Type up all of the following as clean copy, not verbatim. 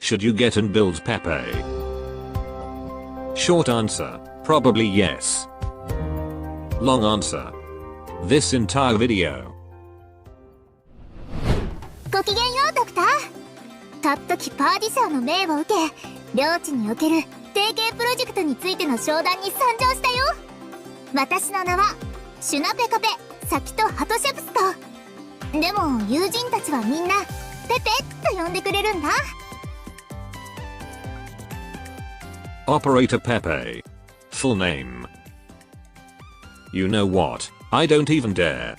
Should you get and build Pepe? Short answer, probably yes. Long answer, this entire video. ごきげんようドクター。たっときパーディシャーの命を受け、領地における提携プロジェクトについての商談に参上したよ。私の名はシュナペカペサキトハトシェプスト。でも友人たちはみんなペペと呼んでくれるんだ。Operator Pepe. Full name. You know what? I don't even dare.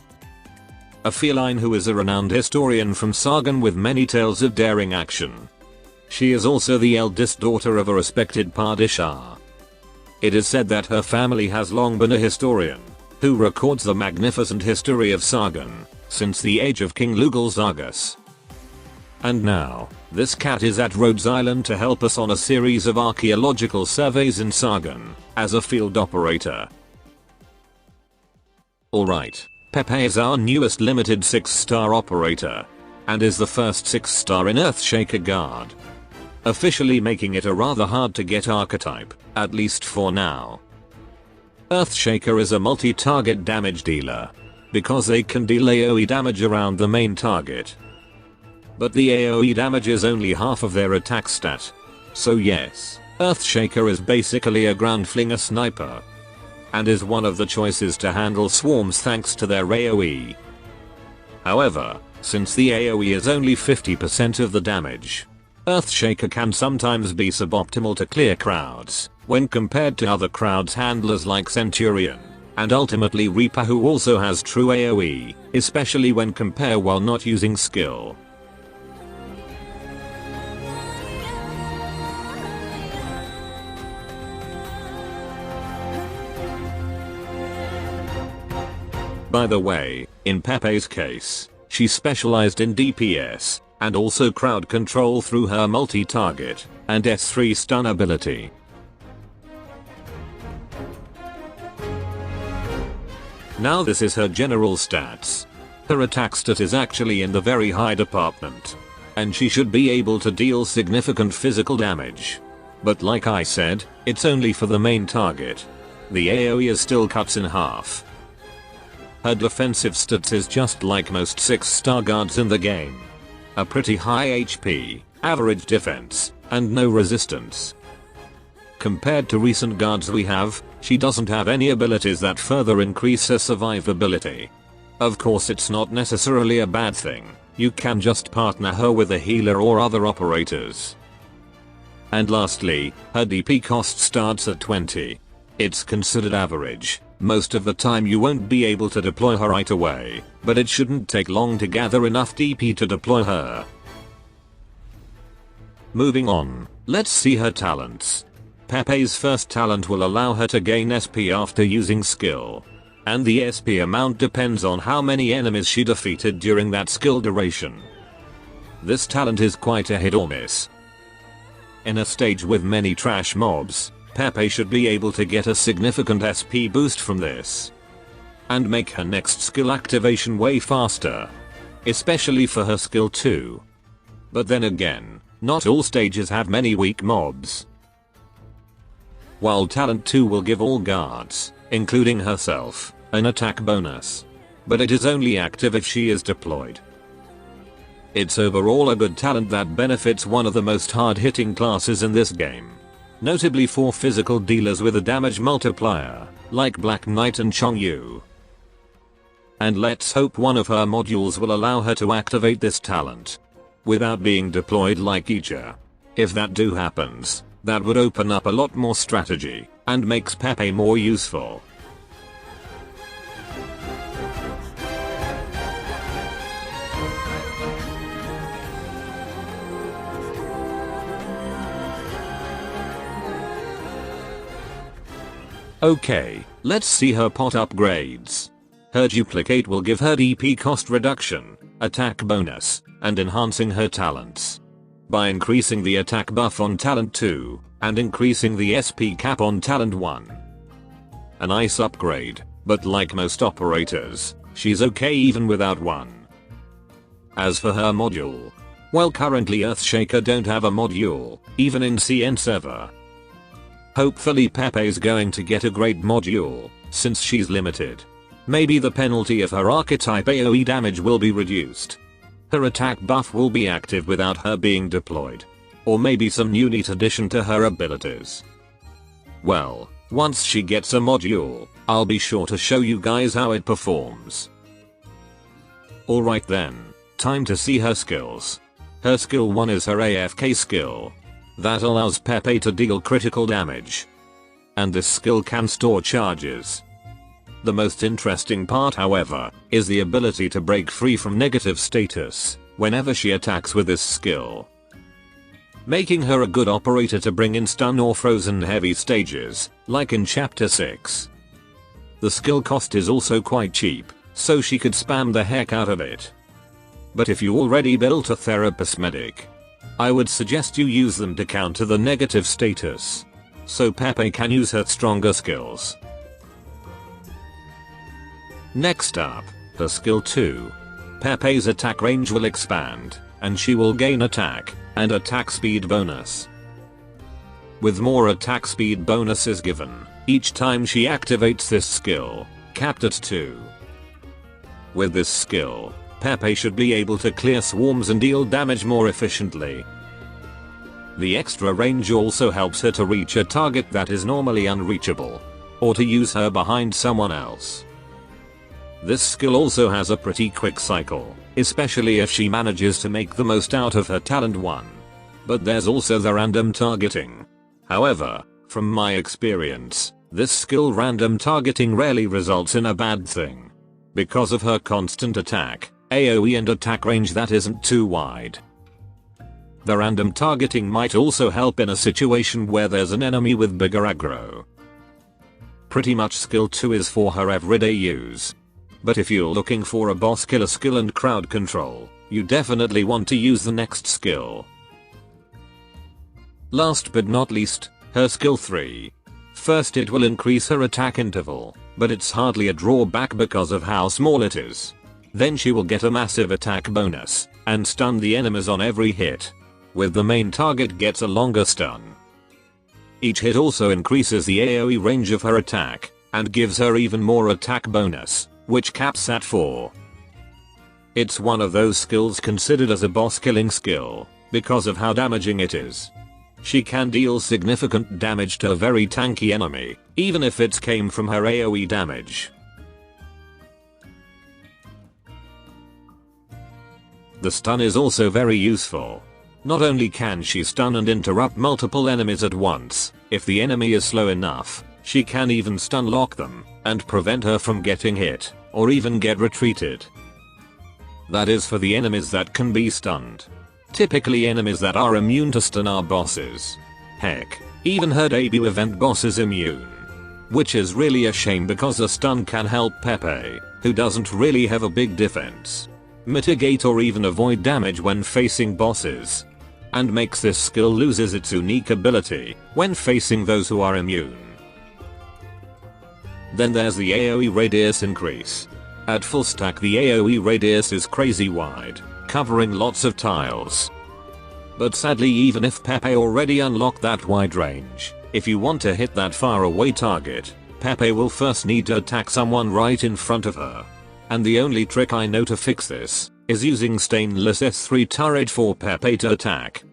A feline who is a renowned historian from Sargon with many tales of daring action. She is also the eldest daughter of a respected Padishah. It is said that her family has long been a historian, who records the magnificent history of Sargon, since the age of King Lugal Zargus. And now, this cat is at Rhodes Island to help us on a series of archaeological surveys in Sargon, as a field operator. Alright, Pepe is our newest limited 6-star operator, and is the first 6-star in Earthshaker Guard. Officially making it a rather hard to get archetype, at least for now. Earthshaker is a multi-target damage dealer, because they can deal AoE damage around the main target. But the AoE damage is only half of their attack stat. So yes, Earthshaker is basically a ground flinger sniper. And is one of the choices to handle swarms thanks to their AoE. However, since the AoE is only 50% of the damage, Earthshaker can sometimes be suboptimal to clear crowds, when compared to other crowds handlers like Centurion, and ultimately Reaper who also has true AoE, especially when compared while not using skill. By the way, in Pepe's case, she specialized in DPS, and also crowd control through her multi-target, and S3 stun ability. Now this is her general stats. Her attack stat is actually in the very high department, and she should be able to deal significant physical damage. But like I said, it's only for the main target. The AoE is still cuts in half. Her defensive stats is just like most 6-star guards in the game. A pretty high HP, average defense, and no resistance. Compared to recent guards we have, she doesn't have any abilities that further increase her survivability. Of course it's not necessarily a bad thing, you can just partner her with a healer or other operators. And lastly, her DP cost starts at 20. It's considered average. Most of the time you won't be able to deploy her right away, but it shouldn't take long to gather enough DP to deploy her. Moving on, let's see her talents. Pepe's first talent will allow her to gain SP after using skill. And the SP amount depends on how many enemies she defeated during that skill duration. This talent is quite a hit or miss. In a stage with many trash mobs, Pepe should be able to get a significant SP boost from this. And make her next skill activation way faster. Especially for her skill 2. But then again, not all stages have many weak mobs. While talent 2 will give all guards, including herself, an attack bonus. But it is only active if she is deployed. It's overall a good talent that benefits one of the most hard-hitting classes in this game. Notably for physical dealers with a damage multiplier, like Black Knight and Chongyu. And let's hope one of her modules will allow her to activate this talent. Without being deployed like Icha. If that do happens, that would open up a lot more strategy, and makes Pepe more useful. Okay, let's see her pot upgrades. Her duplicate will give her DP cost reduction, attack bonus, and enhancing her talents. By increasing the attack buff on talent 2, and increasing the SP cap on talent 1. A nice upgrade, but like most operators, she's okay even without one. As for her module, Well, currently Earthshaker don't have a module, even in CN server. Hopefully Pepe's going to get a great module, since she's limited. Maybe the penalty of her archetype AoE damage will be reduced. Her attack buff will be active without her being deployed. Or maybe some new neat addition to her abilities. Well, once she gets a module, I'll be sure to show you guys how it performs. Alright then, time to see her skills. Her skill 1 is her AFK skill. That allows Pepe to deal critical damage. And this skill can store charges. The most interesting part, however, is the ability to break free from negative status whenever she attacks with this skill, making her a good operator to bring in stun or frozen heavy stages, like in chapter 6. The skill cost is also quite cheap, so she could spam the heck out of it. But if you already built a therapist medic, I would suggest you use them to counter the negative status, so Pepe can use her stronger skills. Next up, her skill 2. Pepe's attack range will expand, and she will gain attack and attack speed bonus. With more attack speed bonuses given each time she activates this skill, capped at 2. With this skill, Pepe should be able to clear swarms and deal damage more efficiently. The extra range also helps her to reach a target that is normally unreachable, or to use her behind someone else. This skill also has a pretty quick cycle, especially if she manages to make the most out of her talent 1. But there's also the random targeting. However, from my experience, this skill random targeting rarely results in a bad thing, because of her constant attack, AoE and attack range that isn't too wide. The random targeting might also help in a situation where there's an enemy with bigger aggro. Pretty much skill 2 is for her everyday use. But if you're looking for a boss killer skill and crowd control, you definitely want to use the next skill. Last but not least, her skill 3. First, it will increase her attack interval, but it's hardly a drawback because of how small it is. Then she will get a massive attack bonus, and stun the enemies on every hit, with the main target gets a longer stun. Each hit also increases the AoE range of her attack, and gives her even more attack bonus, which caps at 4. It's one of those skills considered as a boss killing skill, because of how damaging it is. She can deal significant damage to a very tanky enemy, even if it came from her AoE damage. The stun is also very useful. Not only can she stun and interrupt multiple enemies at once, if the enemy is slow enough, she can even stun lock them, and prevent her from getting hit, or even get retreated. That is for the enemies that can be stunned. Typically enemies that are immune to stun are bosses. Heck, even her debut event boss is immune. Which is really a shame because a stun can help Pepe, who doesn't really have a big defense, mitigate or even avoid damage when facing bosses. And makes this skill loses its unique ability when facing those who are immune. Then there's the AoE radius increase. At full stack the AoE radius is crazy wide, covering lots of tiles. But sadly, even if Pepe already unlocked that wide range, if you want to hit that far away target, Pepe will first need to attack someone right in front of her. And the only trick I know to fix this is using stainless S3 turret for Pepe to attack.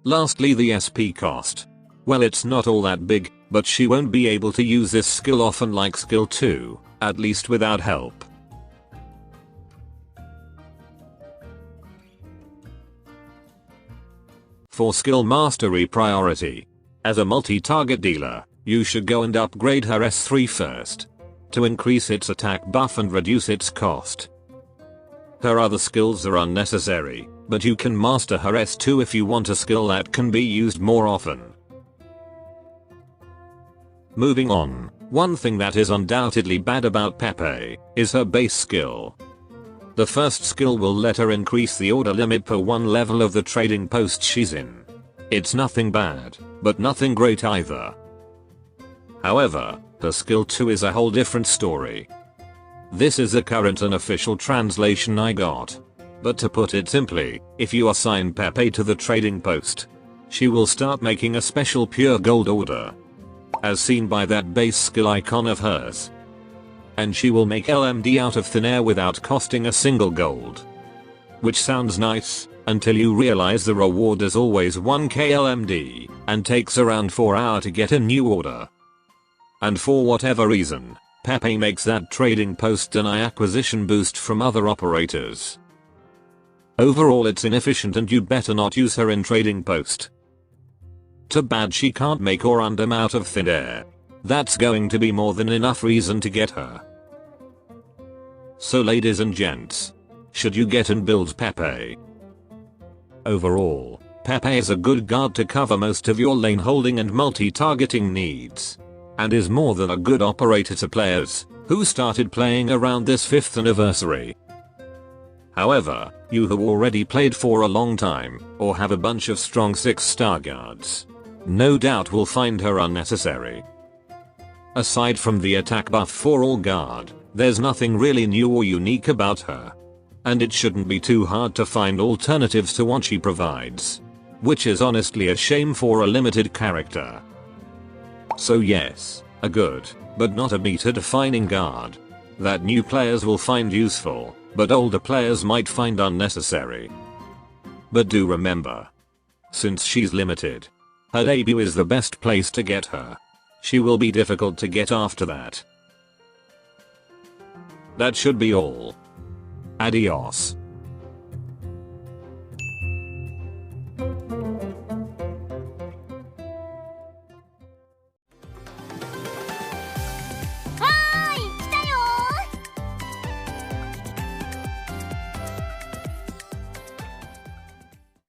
Lastly, the SP cost. Well, it's not all that big, but she won't be able to use this skill often like skill 2, at least without help. For skill mastery priority. As a multi-target dealer, you should go and upgrade her S3 first, to increase its attack buff and reduce its cost. Her other skills are unnecessary, but you can master her S2 if you want a skill that can be used more often. Moving on, one thing that is undoubtedly bad about Pepe is her base skill. The first skill will let her increase the order limit per one level of the trading post she's in. It's nothing bad, but nothing great either. However, her skill 2 is a whole different story. This is the current and official translation I got. But to put it simply, if you assign Pepe to the trading post, she will start making a special pure gold order, as seen by that base skill icon of hers. And she will make LMD out of thin air without costing a single gold. Which sounds nice, until you realize the reward is always 1k LMD, and takes around 4 hours to get a new order. And for whatever reason, Pepe makes that trading post deny acquisition boost from other operators. Overall it's inefficient and you better not use her in trading post. Too bad she can't make or undem out of thin air. That's going to be more than enough reason to get her. So ladies and gents, should you get and build Pepe? Overall, Pepe is a good guard to cover most of your lane holding and multi-targeting needs, and is more than a good operator to players who started playing around this 5th anniversary. However, you who already played for a long time, or have a bunch of strong 6-star guards, no doubt will find her unnecessary. Aside from the attack buff for all guard, there's nothing really new or unique about her. And it shouldn't be too hard to find alternatives to what she provides. Which is honestly a shame for a limited character. So yes, a good, but not a meta-defining guard that new players will find useful, but older players might find unnecessary. But do remember, since she's limited, her debut is the best place to get her. She will be difficult to get after that. That should be all. Adios.